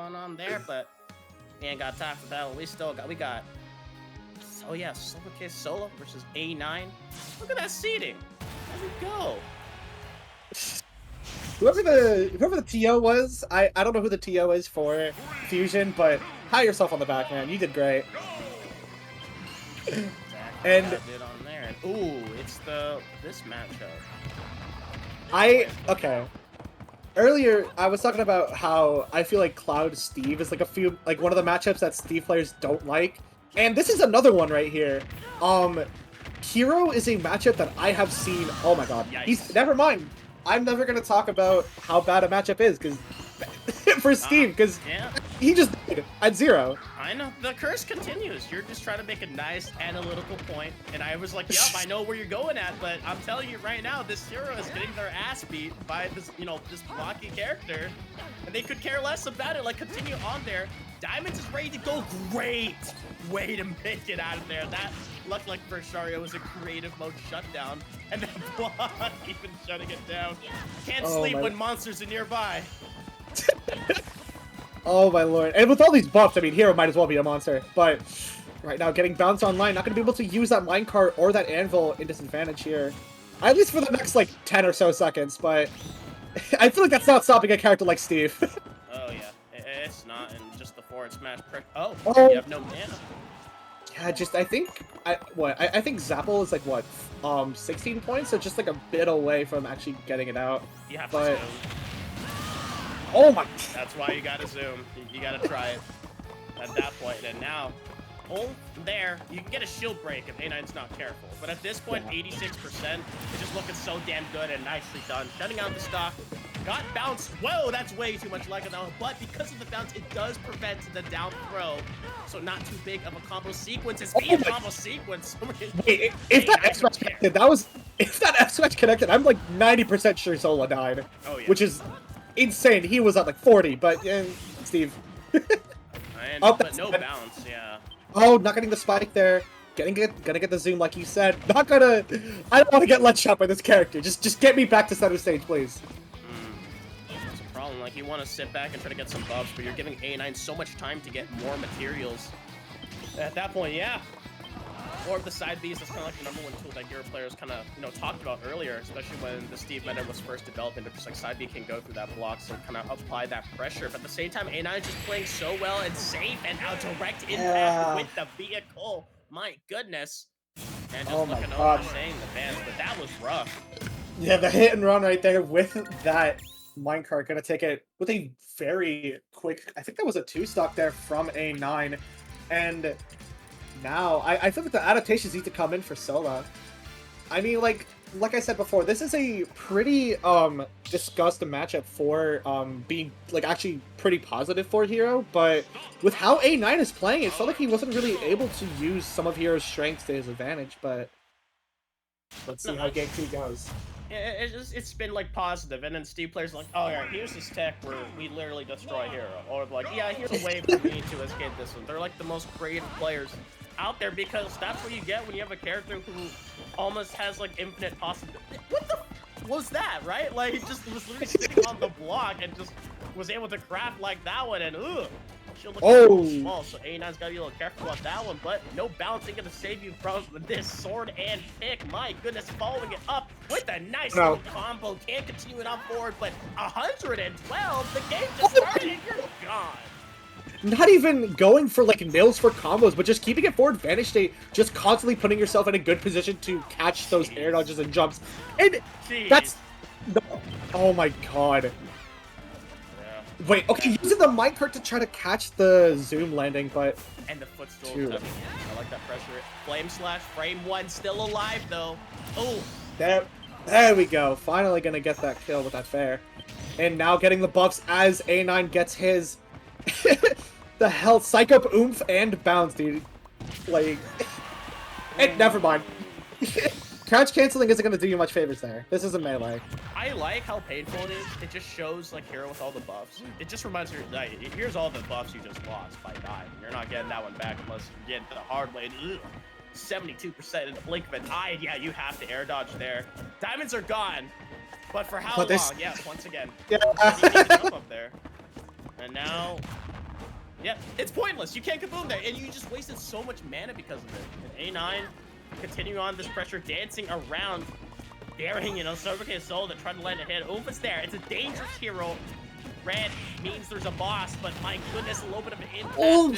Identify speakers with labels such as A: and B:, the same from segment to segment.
A: going on there, but we ain't got time for that one. We got. Oh yeah, Sobriquet Sola versus A9. Look at that seating. There we go.
B: Whoever the TO was, I don't know who the TO is for Fusion, but pat yourself on the back, man. You did great.
A: Exactly
B: And
A: what I did on there. And ooh, it's this matchup.
B: okay. Earlier, I was talking about how I feel like Cloud Steve is like one of the matchups that Steve players don't like, and this is another one right here. Hero is a matchup that I have seen. Oh my god,
A: Yikes.
B: never mind. I'm never gonna talk about how bad a matchup is because for Steve because
A: Yeah.
B: he just died at 0.
A: I know. The curse continues. You're just trying to make a nice analytical point, and I was like, yep, I know where you're going at, but I'm telling you right now, this hero is getting their ass beat by this, this blocky character, and they could care less about it. Like, continue on there. Diamonds is ready to go. Great way to make it out of there. That looked like for Shario was a creative mode shutdown, and then block even shutting it down. Can't sleep when monsters are nearby.
B: Oh my lord. And with all these buffs, I mean, Hero might as well be a monster. But right now, getting bounced online, not going to be able to use that minecart or that anvil in disadvantage here. At least for the next, like, 10 or so seconds, but I feel like that's not stopping a character like Steve.
A: Oh, yeah. It's not, and just the forward smash. You have no mana.
B: Yeah, I think, I think Zapple is, like, what, 16 points? So just, like, a bit away from actually getting it out.
A: You have
B: to
A: zoom.
B: Oh my...
A: That's why you gotta zoom. You gotta try it at that point. And now, there, you can get a shield break if A9's not careful. But at this point, 86%, it's just looking so damn good and nicely done. Shutting out the stock. Got bounced. Whoa, that's way too much like now. But because of the bounce, it does prevent the down throw. So not too big of a combo sequence. It's being a combo sequence.
B: Wait, if that F smash connected, if that F smash connected, I'm like 90% sure Sola died.
A: Oh, yeah.
B: Which is insane. He was at like 40, but Steve.
A: But no bounce, yeah.
B: Oh, not getting the spike there. Gonna get the zoom like you said. I don't want to get let shot by this character. Just get me back to center stage, please.
A: That's a problem. Like, you want to sit back and try to get some buffs, but you're giving A9 so much time to get more materials. At that point, yeah. Or the side Bs, that's kind of like the number one tool that hero players kind of, talked about earlier, especially when the Steve meta was first developing. Just like side B can go through that block, so kind of apply that pressure. But at the same time, A9 is just playing so well and safe, and now direct impact with the vehicle. My goodness. And just looking over, saying the fans, but that was rough.
B: Yeah, the hit and run right there with that minecart, gonna take it with a very quick, I think that was a 2-stock there from A9. And now, I feel like the adaptations need to come in for Sola. I mean, like I said before, this is a pretty discussed matchup for being like actually pretty positive for Hero, but with how A9 is playing, it felt like he wasn't really able to use some of Hero's strengths to his advantage. But let's see how game 2 goes.
A: It's been like positive, and then Steve players like, oh yeah, here's this tech where we literally destroy Hero, or like, yeah, here's a way for me to escape this one. They're like the most creative players out there, because that's what you get when you have a character who almost has like infinite possibility. What the was that, right? Like, he just was literally sitting on the block and just was able to craft like that one, and she'll look a little small, so A9's gotta be a little careful on that one, but no balancing gonna save you from this sword and pick. My goodness, following it up with a nice little combo. Can't continue it on forward, but 112, the game just started and you're gone.
B: Not even going for like nails for combos, but just keeping it forward advantage state, just constantly putting yourself in a good position to catch those air dodges and jumps. And that's oh my god.
A: Yeah.
B: Wait, okay, using the minecart to try to catch the zoom landing, but
A: and the footstool. I like that pressure. Flame slash, frame 1 still alive though. Oh,
B: there we go. Finally gonna get that kill with that fair. And now getting the buffs as A9 gets his the health, psych up, oomph, and bounce, dude. Like, and never mind. Crouch canceling isn't gonna do you much favors there. This is a melee.
A: I like how painful it is. It just shows like Hero with all the buffs. It just reminds you, like, here's all the buffs you just lost by dying. You're not getting that one back unless you're getting the hard way. 72% in the blink of an eye. Yeah, you have to air dodge there. Diamonds are gone, but for how long? Yeah, once again.
B: Yeah.
A: Jump up there. And now, Yeah, it's pointless. You can't kaboom there, and you just wasted so much mana because of it. And A9 continuing on this pressure, dancing around, daring, you know, Sobriquet Sola to try to land a hit. Oof, it's there. It's a dangerous hero. Red means there's a boss, but my goodness, a little bit of an impact.
B: Oh,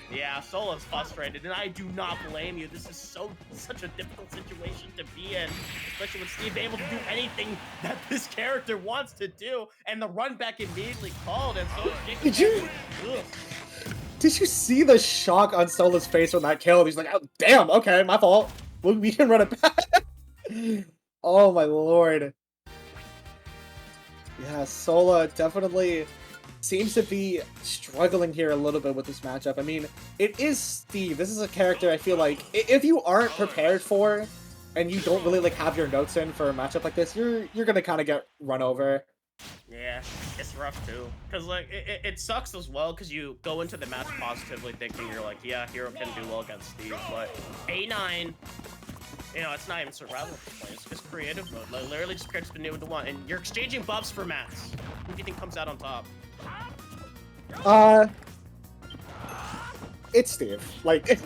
A: yeah, Sola's frustrated, and I do not blame you. This is such a difficult situation to be in, especially with Steve able to do anything that this character wants to do, and the run back immediately called, and so
B: did you see the shock on Sola's face when that killed? He's like, oh, damn, okay, my fault. We can run it back. Oh my lord. Yeah, Sola definitely seems to be struggling here a little bit with this matchup. I mean, it is Steve. This is a character I feel like if you aren't prepared for and you don't really like have your notes in for a matchup like this, you're gonna kind of get run over.
A: Yeah, it's rough too, because like it sucks as well, because you go into the match positively thinking you're like, yeah, hero can do well against Steve, but A9, you know, it's not even survival play, it's just creative mode. Like, literally just characters been able to want, and you're exchanging buffs for mats. Who do you think comes out on top?
B: It's Steve. Like,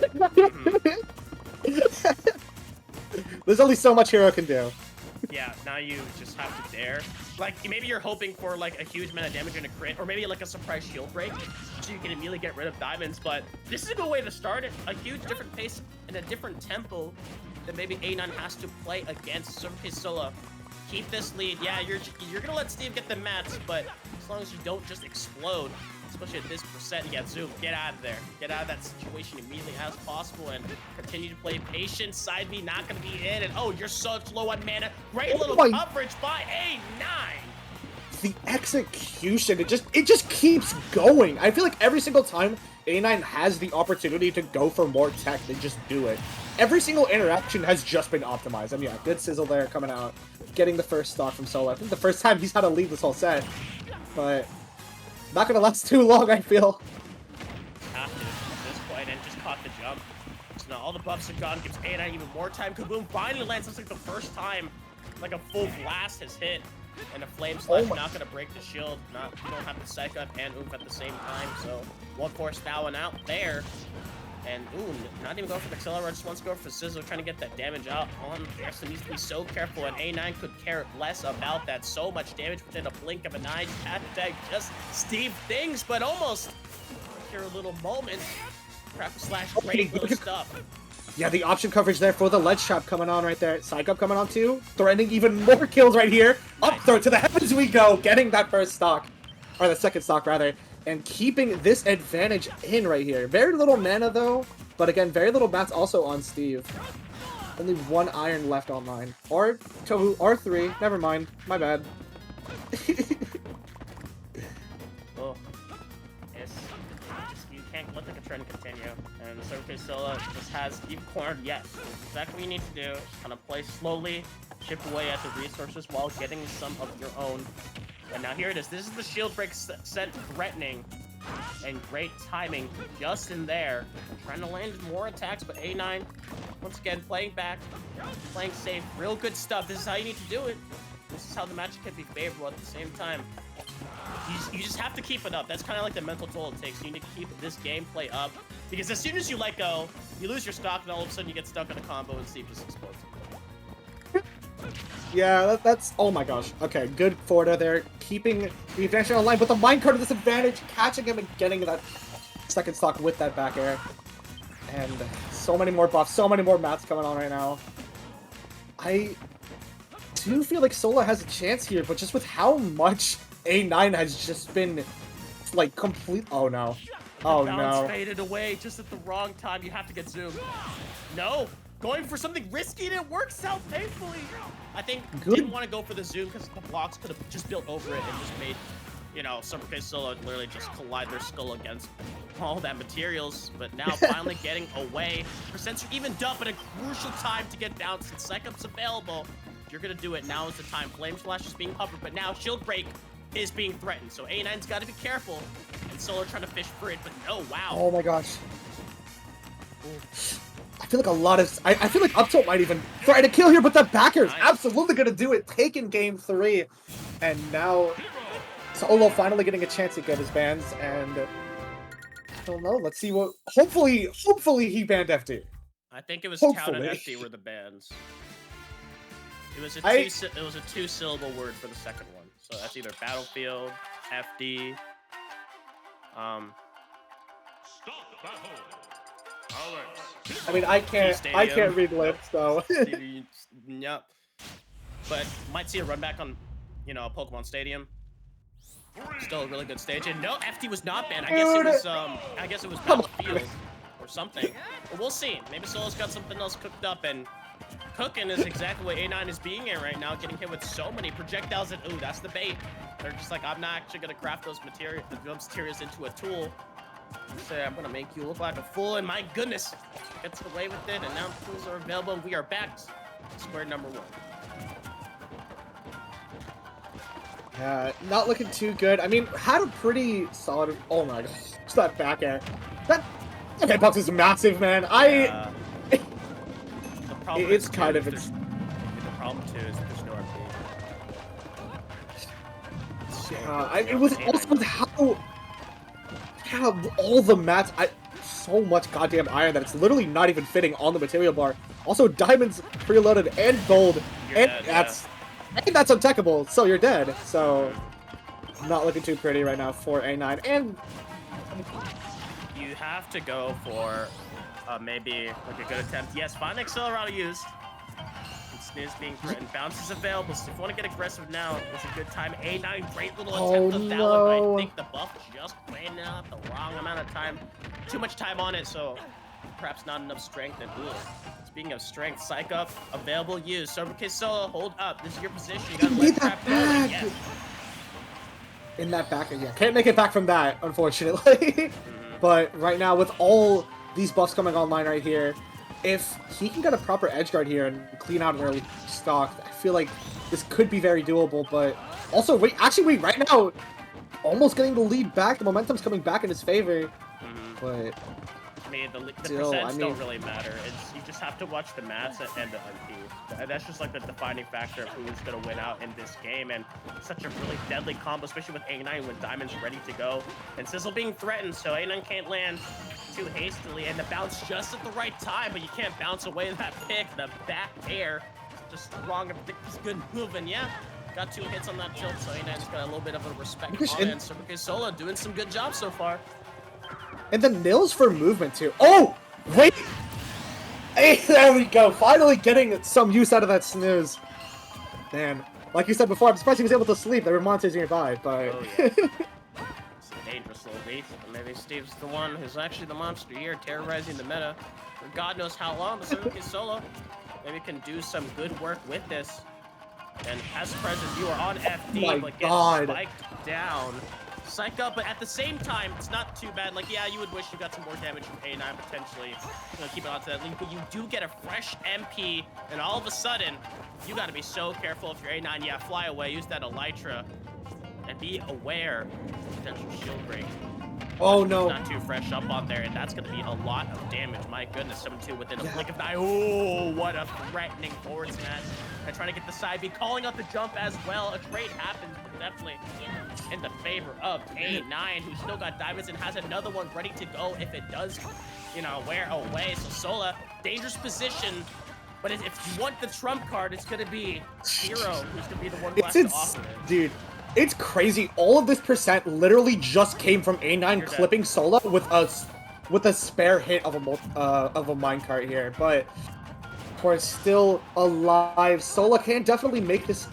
B: there's only so much hero can do.
A: Yeah, now you just have to dare. Like, maybe you're hoping for, like, a huge amount of damage and a crit, or maybe, like, a surprise shield break, so you can immediately get rid of diamonds, but this is a good way to start it. A huge different pace and a different tempo that maybe A9 has to play against Sobriquet Sola. Keep this lead. Yeah, you're gonna let Steve get the mats, but as long as you don't just explode, especially at this percent, you get Zoom. Get out of there. Get out of that situation immediately as possible and continue to play patient. Side B not going to be in. And oh, you're so low on mana. Great little coverage by A9.
B: The execution, it just keeps going. I feel like every single time A9 has the opportunity to go for more tech, they just do it. Every single interaction has just been optimized. And yeah, good sizzle there coming out. Getting the first stock from Sola. I think the first time he's had to leave this whole set. But not gonna last too long, I feel.
A: Have to at this point, and just caught the jump. So now all the buffs are gone, gives A9 even more time. Kaboom finally lands. Looks like the first time, like a full blast has hit. And a flame slash not gonna break the shield. You don't have the psych up and oof at the same time. So one force bowing out there. And ooh, not even going for the accelerator, just wants to go for Sizzle, trying to get that damage out on there. So needs to be so careful, and A9 could care less about that. So much damage within a blink of an eye. Hashtag just Steve things, but almost here a little moment. Crap slash, great little stuff.
B: Yeah, the option coverage there for the ledge trap coming on right there. Psych up coming on too. Threatening even more kills right here. Up throw to the heavens we go, getting that first stock. Or the second stock rather. And keeping this advantage in right here. Very little mana though, but again, very little mats also on Steve. Only one iron left online. Or two, or three. Never mind. My bad.
A: Oh, yes. You can't let the trend continue. And the Sobriquet Sola just has deep cornered. Yes, exactly what you need to do. Just kind of play slowly, chip away at the resources while getting some of your own. And now here it is. This is the shield break set threatening. And great timing just in there. Trying to land more attacks, but A9, once again, playing back, playing safe. Real good stuff. This is how you need to do it. This is how the match can be favorable at the same time. You just have to keep it up. That's kind of like the mental toll it takes. You need to keep this gameplay up. Because as soon as you let go, you lose your stock, and all of a sudden you get stuck in a combo and Steve just explodes.
B: Yeah, that's... Oh my gosh. Okay, good Forda there. Keeping the advantage online, but the minecart disadvantage, catching him and getting that second stock with that back air. And so many more buffs, so many more mats coming on right now. I do feel like Sola has a chance here, but just with how much A9 has just been, like, complete... Oh no. Oh no.
A: Balance faded away just at the wrong time. You have to get zoomed. No! Going for something risky and it works out, thankfully. I think didn't want to go for the zoom because the blocks could have just built over it and just made, you know, Sobriquet Sola literally just collide their skull against all that materials. But now finally getting away. Percents are evened up at a crucial time to get down since Psych Up's available. If you're gonna do it, now is the time. Flame Slash is being covered, but now Shield Break is being threatened. So A9's got to be careful. And Sola trying to fish for it, but no, wow.
B: Oh my gosh. I feel like a lot of... I feel like up tilt might even try to kill here, but that backer is absolutely going to do it. Taking game 3. And now Sola finally getting a chance to get his bans. And don't know. Let's see what. Hopefully he banned FD.
A: I think it was Town and
B: Hopefully.
A: FD were the bans. It was a it was a 2-syllable word for the second one. So that's either Battlefield, FD.
C: Stop battle. Alex.
B: I mean, I can't read lips, so.
A: Yep. But might see a run back on, you know, Pokemon Stadium. Still a really good stage. And no, FD was not banned. I guess it was Battlefield or something. But we'll see. Maybe Sola's got something else cooked up, and cooking is exactly what A9 is being in right now, getting hit with so many projectiles, and ooh, that's the bait. They're just like, I'm not actually gonna craft those materials into a tool. Say I'm gonna make you look like a fool, and my goodness, gets away with it, and now tools are available, and we are back to square number 1.
B: Yeah, not looking too good. I mean, had a pretty solid. Oh my god, just that back air. That hitbox is massive, man.
A: The problem
B: it's kind of.
A: The problem too is there's no RP.
B: It was also with how all the mats. So much goddamn iron that it's literally not even fitting on the material bar. Also, diamonds preloaded and gold, and that's untechable, so you're dead. So, not looking too pretty right now for A9. And
A: you have to go for maybe like a good attempt. Yes, find Accelerado used. Snooze being threatened. Bounce is available, so if you want to get aggressive now, it's a good time. A9, great little attempt of that one, but I think the buff just ran out the wrong amount of time. Too much time on it, so perhaps not enough strength. And ooh, speaking of strength, Psych Up, available, use. Sobriquet Sola, hold up. This is your position. You gotta let crap go. Yes.
B: In that back, yeah, can't make it back from that, unfortunately. But right now, with all these buffs coming online right here, if he can get a proper edge guard here and clean out an early stock, I feel like this could be very doable. But also, wait, right now, almost getting the lead back. The momentum's coming back in his favor. But
A: I mean, the percents don't really matter. You just have to watch the mats and the MP. That's just like the defining factor of who's going to win out in this game. And such a really deadly combo, especially with A9 with Diamond's ready to go. And Sizzle being threatened, so A9 can't land too hastily. And the bounce just at the right time, but you can't bounce away that pick. The back air, just wrong. It's good move, and yeah. Got 2 hits on that tilt, so A9's got a little bit of a respect on it. And Sobriquet Sola doing some good jobs so far.
B: And the nils for movement too. Oh, wait! Hey, there we go. Finally getting some use out of that snooze. Man, like you said before, I'm surprised he was able to sleep. There were monsters nearby, but...
A: Oh, yeah. It's a dangerous little beast. Maybe Steve's the one who's actually the monster here, terrorizing the meta for God knows how long. But Sobriquet Sola maybe can do some good work with this. And as present, you are on FD, but get spiked down. Psych Up, but at the same time, it's not too bad. Like, yeah, you would wish you got some more damage from A9 potentially. You know, keep it onto that link, but you do get a fresh MP, and all of a sudden, you got to be so careful if you're A9. Yeah, fly away, use that Elytra, and be aware of potential shield break.
B: Oh no!
A: Not too fresh up on there, and that's going to be a lot of damage. My goodness, 7-2 within a blink of an eye. Oh, what a threatening forward smash. And trying to get the side B, calling out the jump as well. A trade happens, but definitely in the favor of A9, who still got diamonds and has another one ready to go if it does, you know, wear away. So Sola, dangerous position. But if you want the trump card, it's going to be Hero, who's going to be the one who has to offer it.
B: Dude. It's crazy. All of this percent literally just came from A9 clipping Sola with a spare hit of a minecart here. But of course, still alive. Sola can definitely make this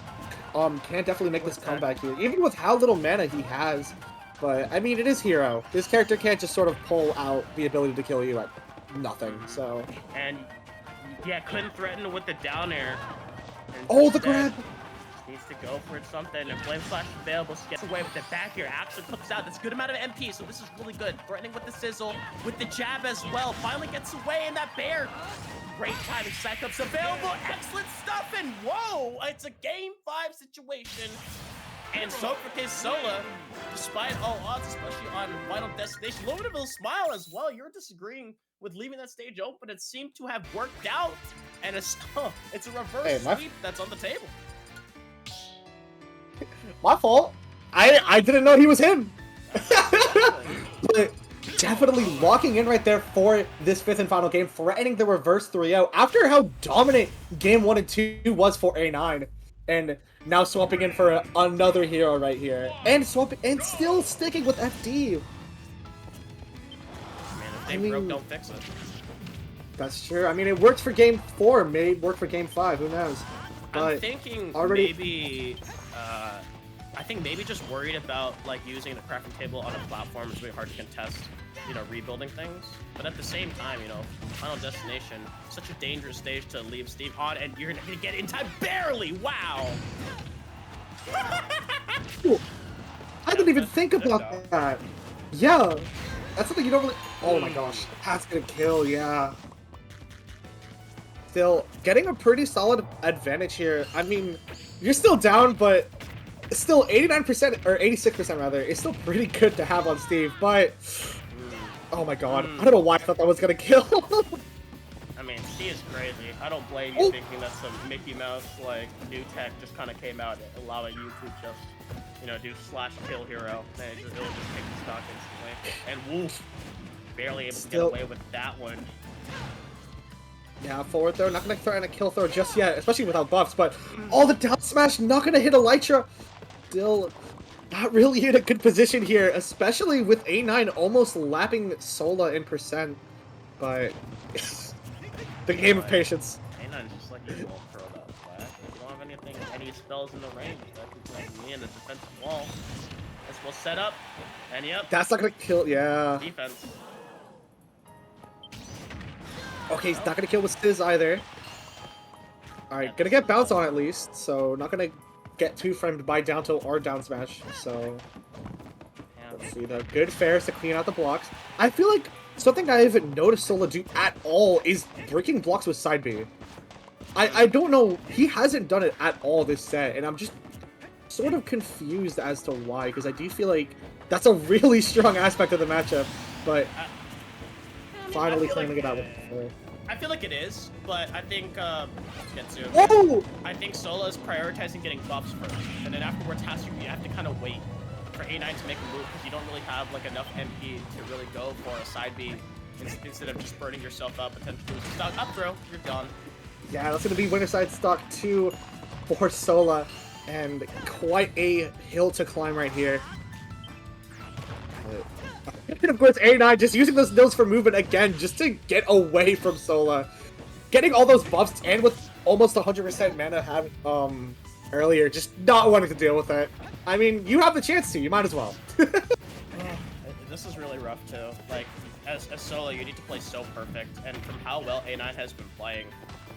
B: comeback here, even with how little mana he has. But I mean, it is Hero. This character can't just sort of pull out the ability to kill you at nothing. So
A: and yeah, couldn't threaten with the down air.
B: Oh, the grab.
A: Needs to go for it something, and Flame Slash available, gets away with the back here, actually clips out. That's a good amount of MP, so this is really good. Threatening with the sizzle, with the jab as well. Finally gets away in that bear. Great timing, Psych Up's available, excellent stuff, and whoa! It's a game 5 situation. And Sobriquet Sola, despite all odds, especially on Final Destination, a little bit of a smile as well. You're disagreeing with leaving that stage open. It seemed to have worked out, and it's a reverse sweep that's on the table.
B: My fault. I didn't know he was him. But definitely locking in right there for this 5th and final game, threatening the reverse 3-0 after how dominant game 1 and 2 was for A9. And now swapping in for another hero right here. And swapping and still sticking with FD.
A: Man, if they broke, don't fix it.
B: That's true. I mean, it worked for game 4, may work for game 5, who knows? But
A: I'm thinking maybe, I think maybe just worried about like using the crafting table on a platform is really hard to contest, you know, rebuilding things. But at the same time, you know, Final Destination, such a dangerous stage to leave Steve on, and you're gonna get in time barely. Wow.
B: Ooh, I didn't even think about that. Yeah, that's something you don't really. Oh my gosh, that's gonna kill. Yeah. Still getting a pretty solid advantage here. I mean, you're still down, but still 89% or 86% rather is still pretty good to have on Steve. But oh my god, I don't know why I thought that was gonna kill.
A: I mean, she is crazy. I don't blame you thinking that some Mickey Mouse like new tech just kind of came out, allowing you to just, you know, do /kill hero and it'll just take the stock instantly. And Wolf barely able to get away with that one.
B: Yeah, forward throw, not gonna throw in a kill throw just yet, especially without buffs, but all the down smash, not gonna hit Elytra. Still not really in a good position here, especially with A9 almost lapping Sola in percent, but the game of patience.
A: A9 is just like you won't throw that flat. You don't have any spells in the range that can like me in the defensive wall. This will set up, and yep.
B: That's not gonna kill, yeah.
A: Defense.
B: Okay, he's not gonna kill with Stiz either. Alright, gonna get bounce on at least, so not gonna get too framed by down tilt or down smash, so let's see the good fairs to clean out the blocks. I feel like something I haven't noticed Sola do at all is breaking blocks with side B. I don't know, he hasn't done it at all this set, and I'm just sort of confused as to why, because I do feel like that's a really strong aspect of the matchup, but finally cleaning it out with the
A: I feel like it is, but I think
B: Whoa!
A: I think Sola is prioritizing getting buffs first, and then afterwards you have to kind of wait for A9 to make a move because you don't really have like enough MP to really go for a side B instead of just burning yourself up, potentially losing stock. Up throw, you're gone.
B: Yeah, that's gonna be winner side stock 2 for Sola, and quite a hill to climb right here. And of course, A9 just using those nils for movement again, just to get away from Sola. Getting all those buffs, and with almost 100% mana earlier, just not wanting to deal with it. I mean, you have the chance to, you might as well.
A: This is really rough too. Like, as Sola, you need to play so perfect, and from how well A9 has been playing,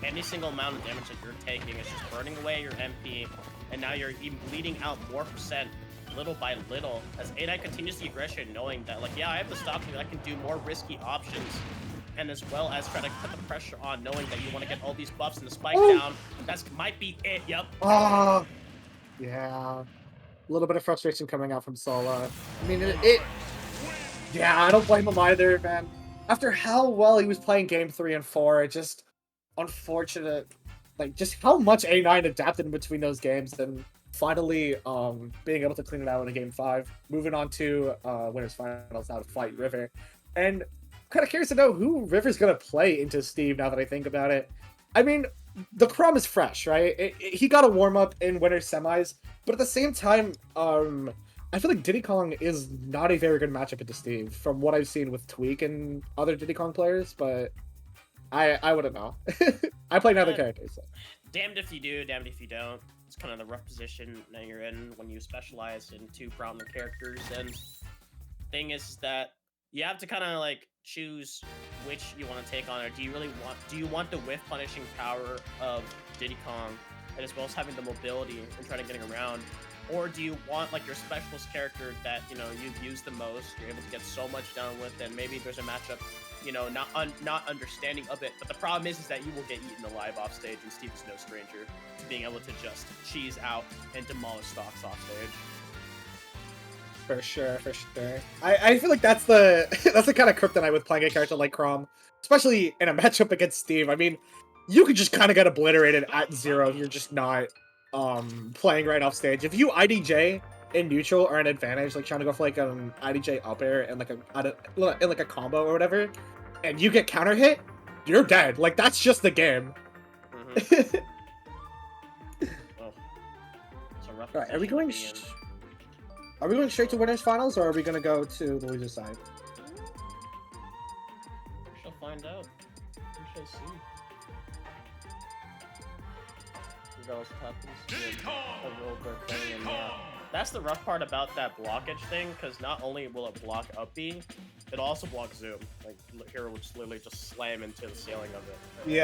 A: any single amount of damage that you're taking is just burning away your MP, and now you're even bleeding out more percent little by little as A9 continues the aggression, knowing that, like, yeah, I have the stock that I can do more risky options, and as well as try to put the pressure on, knowing that you want to get all these buffs and the spike down. That might be it. Yep.
B: Yeah. A little bit of frustration coming out from Sola. I mean, yeah, I don't blame him either, man. After how well he was playing game 3 and 4, it just unfortunate, like, just how much A9 adapted in between those games, and finally being able to clean it out in a game 5, moving on to winners finals now to fight River. And I'm kind of curious to know who River's gonna play into Steve now that I think about it. I mean, the Crom is fresh, right? He got a warm-up in winners semis, but at the same time, I feel like Diddy Kong is not a very good matchup into Steve from what I've seen with Tweak and other Diddy Kong players, but I wouldn't know. I play another character, so.
A: Damned if you do, damned if you don't. It's kind of the rough position that you're in when you specialize in 2 prominent characters, and thing is that you have to kind of like choose which you want to take on, or do you want the whiff punishing power of Diddy Kong, and as well as having the mobility and trying to getting around, or do you want like your specialist character that, you know, you've used the most, you're able to get so much down with, and maybe there's a matchup, you know, not understanding of it, but the problem is that you will get eaten alive off stage, and Steve is no stranger to being able to just cheese out and demolish stocks off stage.
B: For sure, for sure. I feel like that's the that's the kind of kryptonite with playing a character like Crom, especially in a matchup against Steve. I mean, you could just kind of get obliterated at 0 if you're just not playing right off stage. If you IDJ in neutral are an advantage, like trying to go for like an IDJ up air and like a combo or whatever, and you get counter hit, you're dead. Like that's just the game.
A: Mm-hmm. Oh. It's a rough
B: Alright, are we
A: position
B: going?
A: to be in.
B: Are we going straight to winners finals, or are we gonna go to the loser side?
A: We shall find out. We shall see. Regardless of what happens,
C: Diddy Kong!
A: a real good thing. And yeah, that's the rough part about that blockage thing, because not only will it block up B, it'll also block zoom. Like, Hero will just literally just slam into the ceiling of it.
B: Yeah.